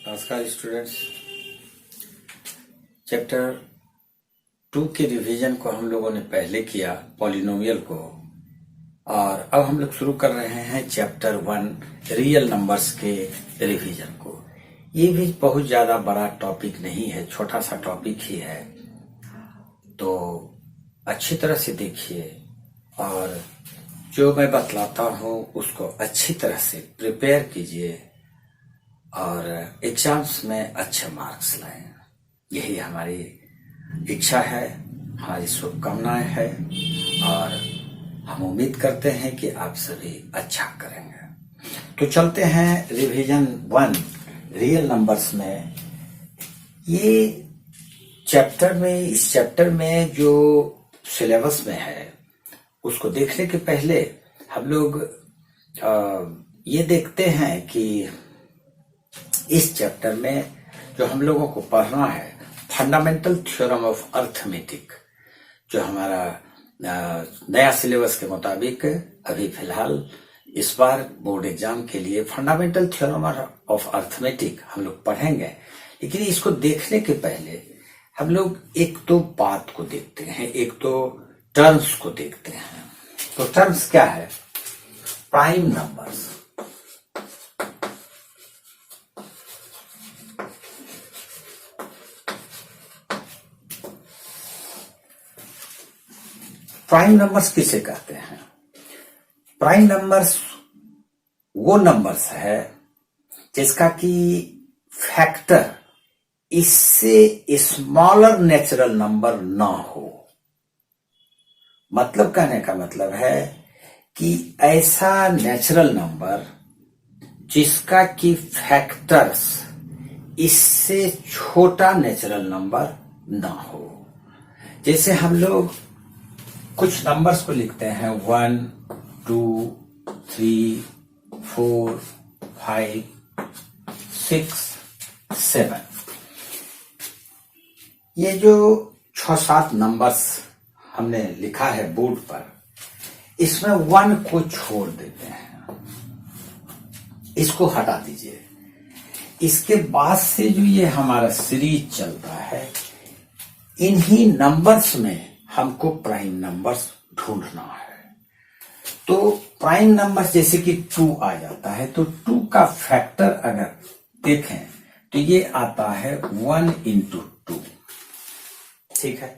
नमस्कार students. Chapter 2 के revision को हम लोगों ने पहले किया पॉलिनोमियल को, और अब हम लोग शुरू कर रहे हैं चैप्टर 1 रियल नंबर्स के रिवीजन को। ये भी बहुत ज्यादा बड़ा टॉपिक नहीं है, छोटा सा टॉपिक ही है, तो अच्छी तरह से देखिए और जो मैं बतलाता हूँ उसको अच्छी तरह से प्रिपेयर कीजिए और एग्जाम्स में अच्छे मार्क्स लाएं। यही हमारी इच्छा है, हमारी शुभकामनाएं है और हम उम्मीद करते हैं कि आप सभी अच्छा करेंगे। तो चलते हैं रिवीजन 1 रियल नंबर्स में। ये इस चैप्टर में जो सिलेबस में है उसको देखने के पहले हम लोग ये देखते हैं कि इस चैप्टर में जो हम लोगों को पढ़ना है फंडामेंटल थ्योरम ऑफ अर्थमेटिक, जो हमारा नया सिलेबस के मुताबिक अभी फिलहाल इस बार बोर्ड एग्जाम के लिए फंडामेंटल थ्योरम ऑफ अर्थमेटिक हम लोग पढ़ेंगे। लेकिन इसको देखने के पहले हम लोग एक तो बात को देखते हैं, एक तो टर्म्स को देखते हैं। तो टर्म्स क्या है? Prime numbers. प्राइम नंबर्स किसे कहते हैं? प्राइम नंबर्स वो नंबर्स है जिसका कि फैक्टर इससे स्मॉलर नेचुरल नंबर ना हो। मतलब कहने का मतलब है कि ऐसा नेचुरल नंबर जिसका कि फैक्टर्स इससे छोटा नेचुरल नंबर ना हो। जैसे हम लोग कुछ नंबर्स को लिखते हैं 1, 2, 3, 4, 5, 6, 7। ये जो 6-7 नंबर्स हमने लिखा है बोर्ड पर, इसमें 1 को छोड़ देते हैं, इसको हटा दीजिए। इसके बाद से जो ये हमारा सीरीज चलता है, इन्हीं नंबर्स में हमको प्राइम नंबर्स ढूंढना है। तो प्राइम नंबर्स जैसे कि 2 आ जाता है, तो 2 का फैक्टर अगर देखें तो ये आता है 1 into 2। ठीक है।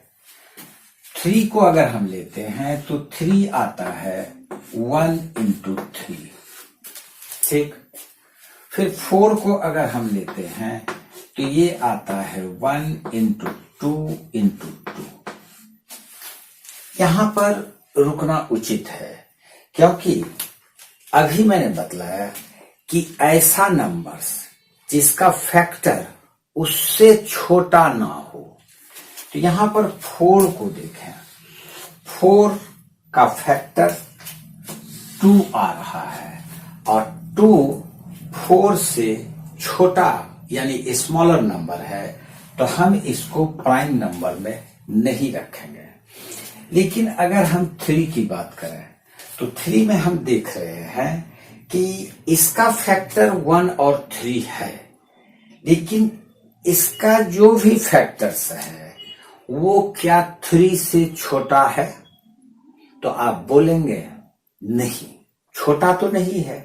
3 को अगर हम लेते हैं तो 3 आता है 1 into 3। ठीक। फिर 4 को अगर हम लेते हैं तो ये आता है 1 into 2 into 2। यहां पर रुकना उचित है, क्योंकि अभी मैंने बतलाया कि ऐसा नंबर्स जिसका फैक्टर उससे छोटा ना हो। तो यहां पर 4 को देखें, 4 का फैक्टर 2 आ रहा है और 2 4 से छोटा यानी स्मॉलर नंबर है, तो हम इसको प्राइम नंबर में नहीं रखेंगे। लेकिन अगर हम 3 की बात करें तो 3 में हम देख रहे हैं कि इसका फैक्टर 1 और 3 है, लेकिन इसका जो भी फैक्टर्स है वो क्या 3 से छोटा है? तो आप बोलेंगे नहीं, छोटा तो नहीं है,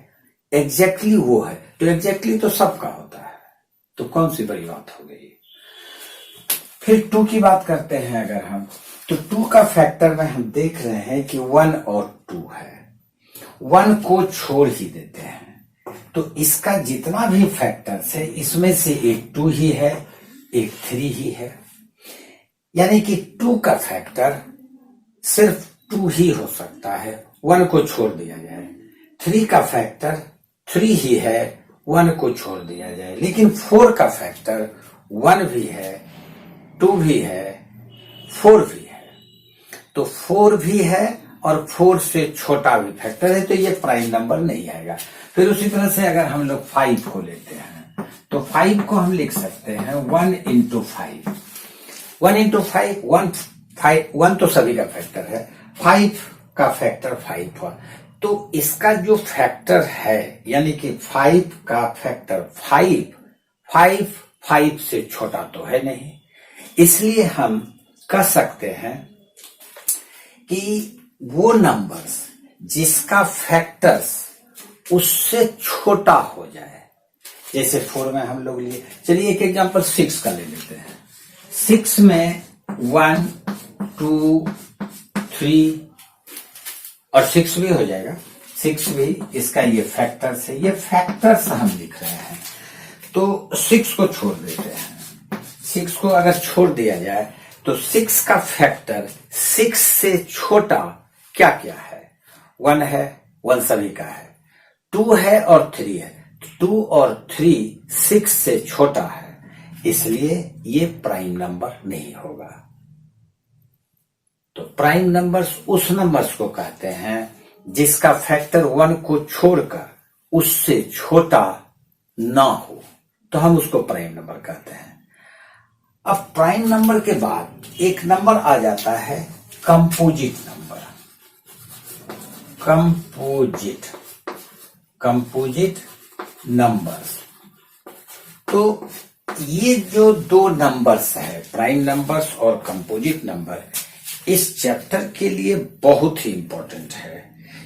एग्जैक्टली वो है। तो एग्जैक्टली तो सबका होता है, तो कौन सी बड़ी बात हो गई। फिर 2 की बात करते हैं अगर हम, तो 2 का फैक्टर में हम देख रहे हैं कि 1 और 2 है, 1 को छोड़ ही देते हैं। तो इसका जितना भी फैक्टर्स है, इसमें से एक 2 ही है, एक 3 ही है, यानी कि 2 का फैक्टर सिर्फ 2 ही हो सकता है, 1 को छोड़ दिया जाए। 3 का फैक्टर 3 ही है, 1 को छोड़ दिया जाए। लेकिन 4 का फैक्टर 1 भी है, 2 भी है, 4 भी है। तो 4 भी है और 4 से छोटा भी फैक्टर है, तो ये प्राइम नंबर नहीं आएगा। फिर उसी तरह से अगर हम लोग 5 को लेते हैं तो 5 को हम लिख सकते हैं 1 into 5। 1 into 5, 1 तो सभी का फैक्टर है, 5 का फैक्टर 5 हुआ। तो इसका जो फैक्टर है, यानी कि 5 का फैक्टर 5 5 5 से छोटा तो है नहीं, इसलिए हम कह सकते हैं कि वो नंबर्स जिसका फैक्टर्स उससे छोटा हो जाए, जैसे 4 में हम लोग लिए, चलिए एक एग्जांपल 6 का ले लेते हैं। 6 में 1 2 3 और 6 भी हो जाएगा, 6 भी इसका ये फैक्टर्स है, ये फैक्टर्स हम लिख रहे हैं। तो 6 को छोड़ देते हैं, 6 को अगर छोड़ दिया जाए तो 6 का फैक्टर 6 से छोटा क्या क्या है? 1 है, 1 सभी का है, 2 है और 3 है, 2 और 3 6 से छोटा है, इसलिए ये प्राइम नंबर नहीं होगा। तो प्राइम नंबर्स उस नंबर्स को कहते हैं जिसका फैक्टर 1 को छोड़कर उससे छोटा ना हो, तो हम उसको प्राइम नंबर कहते हैं। अब प्राइम नंबर के बाद एक नंबर आ जाता है कंपोजिट नंबर। Composite numbers. तो ये जो दो नंबर्स है, प्राइम नंबर्स और कंपोजिट नंबर, इस चैप्टर के लिए बहुत ही इंपॉर्टेंट है,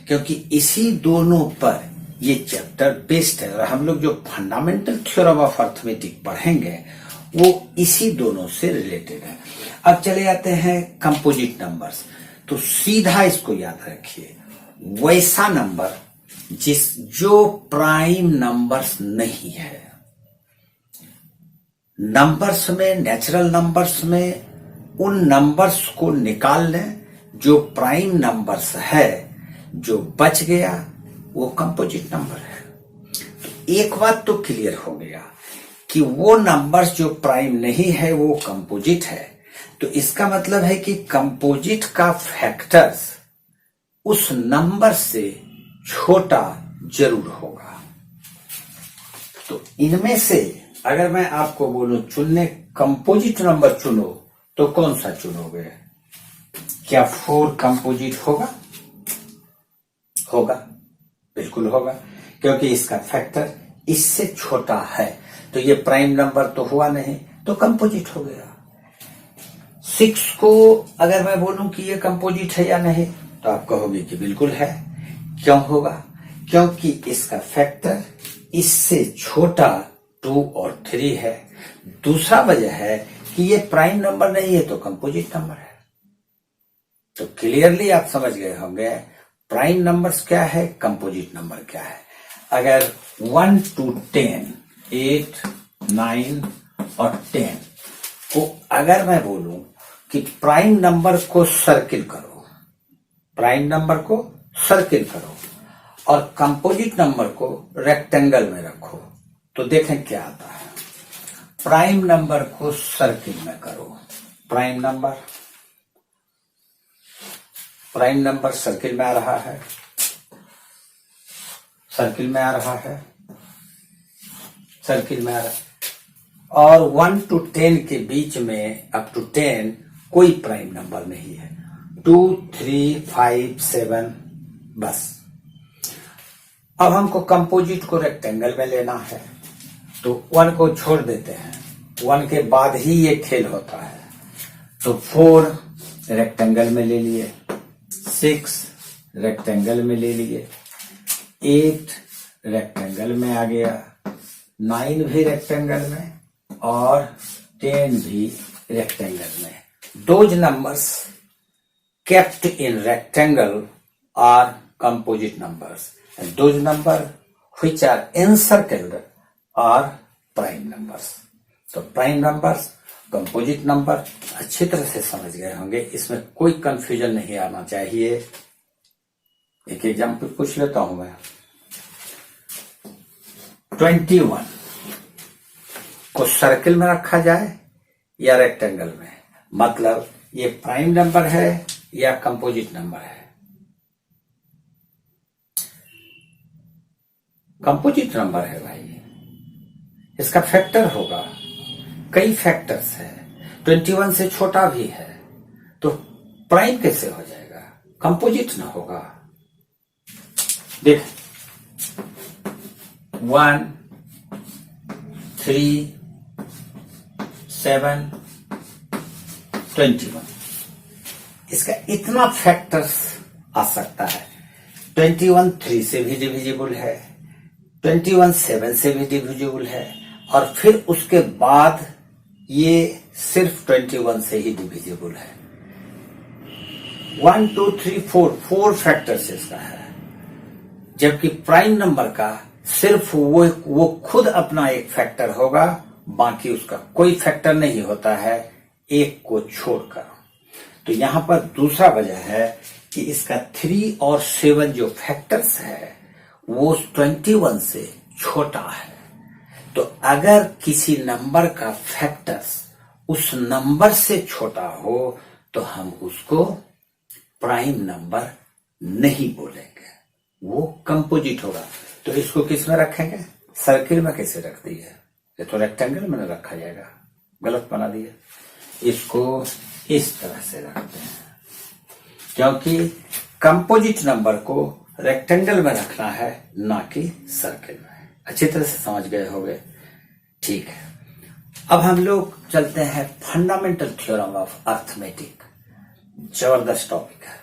क्योंकि इसी दोनों पर ये चैप्टर बेस्ड है। और हम लोग जो फंडामेंटल थ्योरम ऑफ अर्थमेटिक पढ़ेंगे वो इसी दोनों से रिलेटेड है। अब चले आते हैं कंपोजिट नंबर्स। तो सीधा इसको याद रखिए, वैसा नंबर जो प्राइम नंबर्स नहीं है। नंबर्स में, नेचुरल नंबर्स में उन नंबर्स को निकाल लें जो प्राइम नंबर्स है, जो बच गया वो कंपोजिट नंबर है। तो एक बात तो क्लियर हो गया कि वो नंबर्स जो प्राइम नहीं है वो कंपोजिट है। तो इसका मतलब है कि कंपोजिट का फैक्टर्स उस नंबर से छोटा जरूर होगा। तो इनमें से अगर मैं आपको बोलूं चुनने, कंपोजिट नंबर चुनो, तो कौन सा चुनोगे? क्या 4 कंपोजिट होगा? होगा, बिल्कुल होगा, क्योंकि इसका फैक्टर इससे छोटा है। तो ये प्राइम नंबर तो हुआ नहीं, तो कंपोजिट हो गया। 6 को अगर मैं बोलूं कि ये कंपोजिट है या नहीं, तो आप कहोगे कि बिल्कुल है। क्यों होगा? क्योंकि इसका फैक्टर इससे छोटा 2 और 3 है। दूसरा वजह है कि ये प्राइम नंबर नहीं है, तो कंपोजिट नंबर है। तो क्लियरली आप समझ गए होंगे प्राइम नंबर्स क्या है, कंपोजिट नंबर क्या है। अगर 1 to 10, 8, 9 और 10 को अगर मैं बोलूं कि प्राइम नंबर को सर्किल करो, प्राइम नंबर को सर्किल करो और कंपोजिट नंबर को रेक्टेंगल में रखो, तो देखें क्या आता है। प्राइम नंबर को सर्किल में करो, प्राइम नंबर सर्किल में आ रहा है, सर्किल में आ रहा है, सर्किल में आ रहा है। और 1 to 10 के बीच में अप टू 10 कोई प्राइम नंबर नहीं है। 2, 3, 5, 7 बस। अब हमको कंपोजिट को रेक्टेंगल में लेना है, तो 1 को छोड़ देते हैं, 1 के बाद ही ये खेल होता है। तो 4 रेक्टेंगल में ले लिए, 6 रेक्टेंगल में ले लिए, 8 रेक्टेंगल में आ गया, 9 भी रेक्टेंगल में और 10 भी रेक्टेंगल में। Those numbers kept in rectangle are composite numbers, and those numbers which are encircled are prime numbers. तो प्राइम नंबर्स, कंपोजिट नंबर अच्छी तरह से समझ गए होंगे, इसमें कोई कंफ्यूजन नहीं आना चाहिए। एक एग्जाम्पल पूछ लेता हूं मैं। 21 को सर्किल में रखा जाए या रेक्टेंगल में, मतलब ये प्राइम नंबर है या कंपोजिट नंबर है? कंपोजिट नंबर है भाई, इसका फैक्टर होगा, कई फैक्टर्स है, 21 से छोटा भी है, तो प्राइम कैसे हो जाएगा? कंपोजिट ना होगा। देख 1, 3, 7, 21। इसका इतना फैक्टर्स आ सकता है। 21 3 से भी डिविजिबल है, 21 7 से भी डिविजिबल है, और फिर उसके बाद ये सिर्फ 21 से ही डिविजिबल है। 1 2 3 4 फैक्टर्स इसका है। जबकि प्राइम नंबर का सिर्फ वो खुद अपना एक फैक्टर होगा, बाकी उसका कोई फैक्टर नहीं होता है एक को छोड़कर। तो यहां पर दूसरा वजह है कि इसका 3 और 7 जो फैक्टर्स है वो 21 से छोटा है। तो अगर किसी नंबर का फैक्टर्स उस नंबर से छोटा हो तो हम उसको प्राइम नंबर नहीं बोलेंगे, वो कंपोजिट होगा। तो इसको किस में रखेंगे? सर्किल में कैसे रख दिए? ये तो रेक्टेंगल में रखा जाएगा, गलत बना दिया। इसको इस तरह से रखते हैं, क्योंकि कंपोजिट नंबर को रेक्टेंगल में रखना है, ना कि सर्किल में। अच्छी तरह से समझ गए होंगे, ठीक है। अब हम लोग चलते हैं फंडामेंटल थ्योरम ऑफ अर्थमेटिक। जबरदस्त टॉपिक है,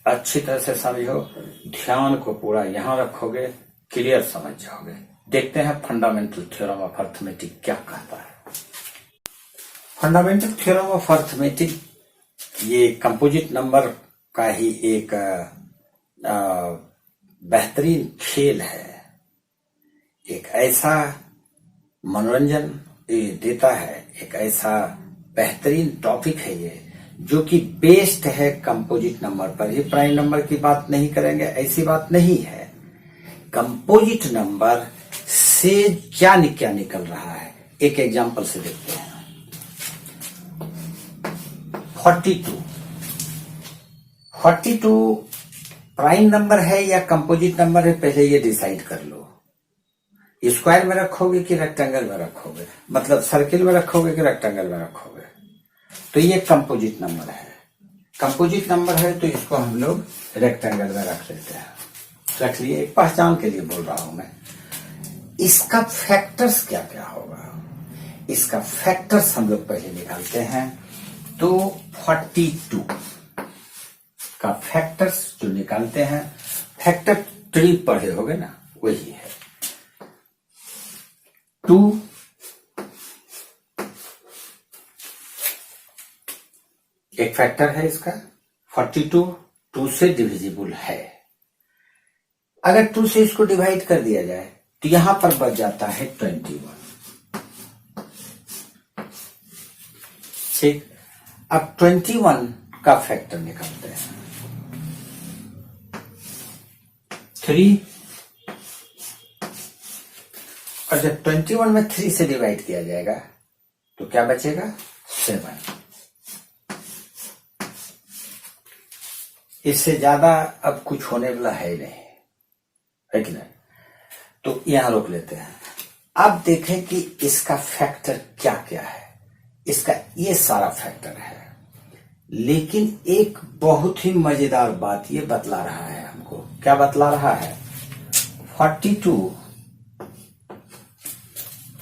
अच्छी तरह से समझो, ध्यान को पूरा यहां रखोगे, क्लियर समझ जाओगे। देखते हैं फंडामेंटल थ्योरम ऑफ अर्थमेटिक क्या कहता है। फंडामेंटल थ्योरम ऑफ अर्थमेटिक ये कंपोजिट नंबर का ही एक बेहतरीन खेल है, एक ऐसा मनोरंजन देता है, एक ऐसा बेहतरीन टॉपिक है ये, जो कि बेस्ड है कंपोजिट नंबर पर ही। प्राइम नंबर की बात नहीं करेंगे, ऐसी बात नहीं है। कंपोजिट नंबर से क्या निकल रहा है, एक एग्जांपल से देखते हैं। 42 प्राइम नंबर है या कंपोजिट नंबर है, पहले ये डिसाइड कर लो। स्क्वायर में रखोगे कि रेक्टेंगल में रखोगे, मतलब सर्किल में रखोगे कि रेक्टेंगल में रखोगे। तो ये कंपोजिट नंबर है। कंपोजिट नंबर है तो इसको हम लोग रेक्टेंगल में रख लेते हैं। रख लिए, पहचान के लिए बोल रहा हूं मैं। इसका फैक्टर्स क्या क्या होगा, इसका फैक्टर्स हम लोग पहले निकालते हैं। तो 42 का फैक्टर्स जो निकालते हैं, फैक्टर 3 पढ़े होगे ना, वही है। 2 एक फैक्टर है इसका। 42 2 से डिविजिबल है। अगर 2 से इसको डिवाइड कर दिया जाए तो यहां पर बच जाता है 21। ठीक, अब 21 का फैक्टर निकालते हैं। 3, और जब 21 में 3 से डिवाइड किया जाएगा तो क्या बचेगा? 7। इससे ज्यादा अब कुछ होने वाला है नहीं, है कि नहीं? तो यहां रोक लेते हैं। अब देखें कि इसका फैक्टर क्या क्या है। इसका ये सारा फैक्टर है, लेकिन एक बहुत ही मजेदार बात ये बतला रहा है हमको। क्या बतला रहा है? 42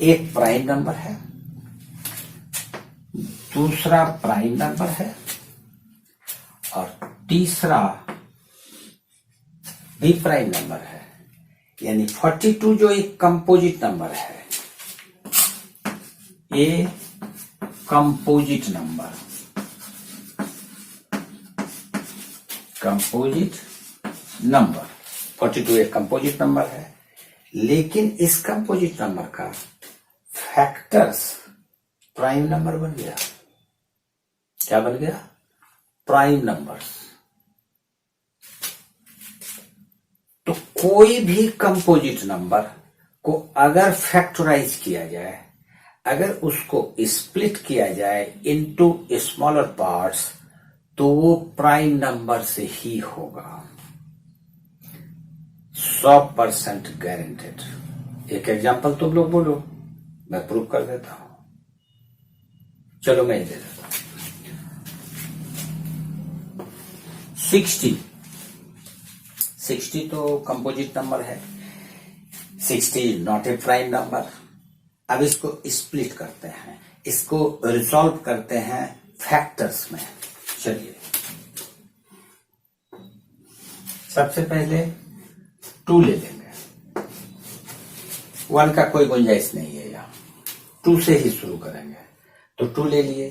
एक प्राइम नंबर है, दूसरा प्राइम नंबर है, और तीसरा भी प्राइम नंबर है। यानी 42 जो एक कंपोजिट नंबर है, ये कंपोजिट नंबर, कंपोजिट नंबर 42 एक कंपोजिट नंबर है। लेकिन इस कंपोजिट नंबर का फैक्टर्स प्राइम नंबर बन गया। क्या बन गया? Prime numbers. तो कोई भी कंपोजिट नंबर को अगर फैक्टराइज किया जाए, अगर उसको स्प्लिट किया जाए इनटू स्मॉलर पार्ट्स, तो वो प्राइम नंबर से ही होगा, 100% गारंटेड। एक एग्जांपल तुम लोग बोलो, मैं प्रूव कर देता हूं। चलो मैं ही दे देता हूं। 60 तो कंपोजिट नंबर है। 60 नॉट ए प्राइम नंबर। अब इसको स्प्लिट करते हैं। इसको रिजॉल्व करते हैं फैक्टर्स में। चलिए सबसे पहले 2 ले लेंगे, 1 का कोई गुंजाइश नहीं है, यहाँ 2 से ही शुरू करेंगे। तो 2 ले लिए,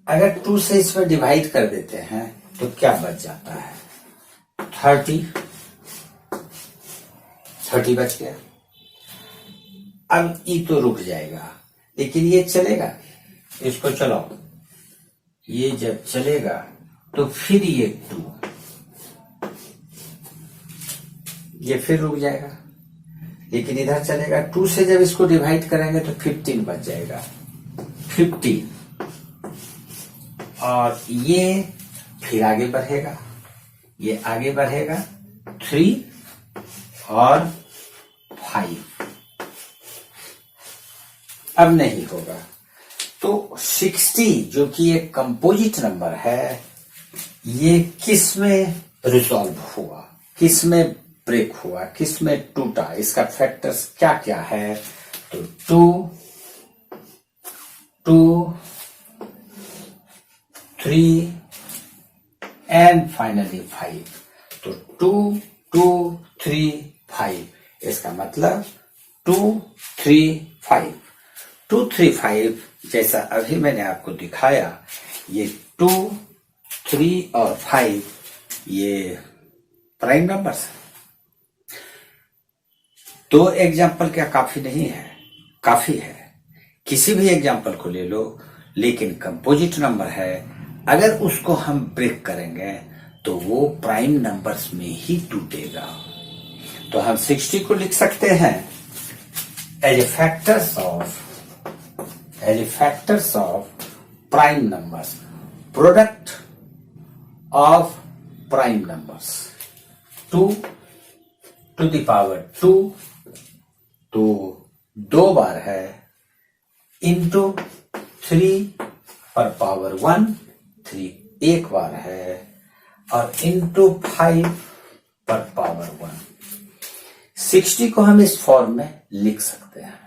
अगर 2 से इसमें डिवाइड कर देते हैं तो क्या बच जाता है? 30 बच गया। अब ई तो रुक जाएगा, लेकिन ये चलेगा, इसको चलाओ। ये जब चलेगा तो फिर ये 2, ये फिर रुक जाएगा, लेकिन इधर चलेगा। 2 से जब इसको डिवाइड करेंगे तो 15 बच जाएगा, 15। और ये फिर आगे बढ़ेगा, ये आगे बढ़ेगा 3 और 5। अब नहीं होगा। तो 60 जो कि एक कंपोजिट नंबर है, ये किस में रिजॉल्व हुआ, किस में ब्रेक हुआ, किस में टूटा, इसका फैक्टर्स क्या क्या है? तो 2, 2, 3 एंड फाइनली 5। तो 2, 2, 3, 5, इसका मतलब 2, 3, 5। 2, 3, 5 जैसा अभी मैंने आपको दिखाया, ये 2, 3 और 5 ये प्राइम नंबर्स है। 2 एग्जाम्पल क्या काफी नहीं है? काफी है। किसी भी एग्जाम्पल को ले लो, लेकिन कंपोजिट नंबर है, अगर उसको हम ब्रेक करेंगे तो वो प्राइम नंबर्स में ही टूटेगा। तो हम 60 को लिख सकते हैं as a factors of prime numbers, product of prime numbers. 2 to the power 2 तो 2 बार है, इंटू 3 पर पावर 1, 3 एक बार है, और इंटू 5 पर पावर 1। 60 को हम इस फॉर्म में लिख सकते हैं।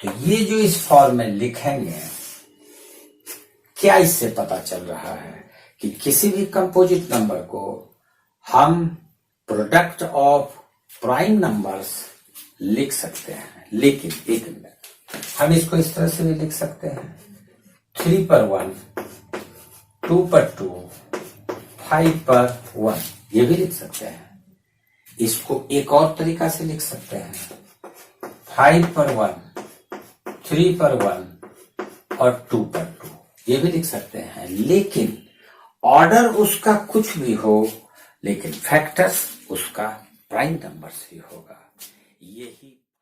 तो ये जो इस फॉर्म में लिखेंगे, क्या इससे पता चल रहा है कि किसी भी कंपोजिट नंबर को हम प्रोडक्ट ऑफ प्राइम नंबर्स लिख सकते हैं। लेकिन एक मिनट, हम इसको इस तरह से भी लिख सकते हैं, 3 पर 1, 2 पर 2, 5 पर 1, ये भी लिख सकते हैं। इसको एक और तरीका से लिख सकते हैं, 5 पर 1, 3 पर 1 और 2 पर 2, ये भी लिख सकते हैं। लेकिन ऑर्डर उसका कुछ भी हो, लेकिन फैक्टर्स उसका प्राइम नंबर से होगा। यही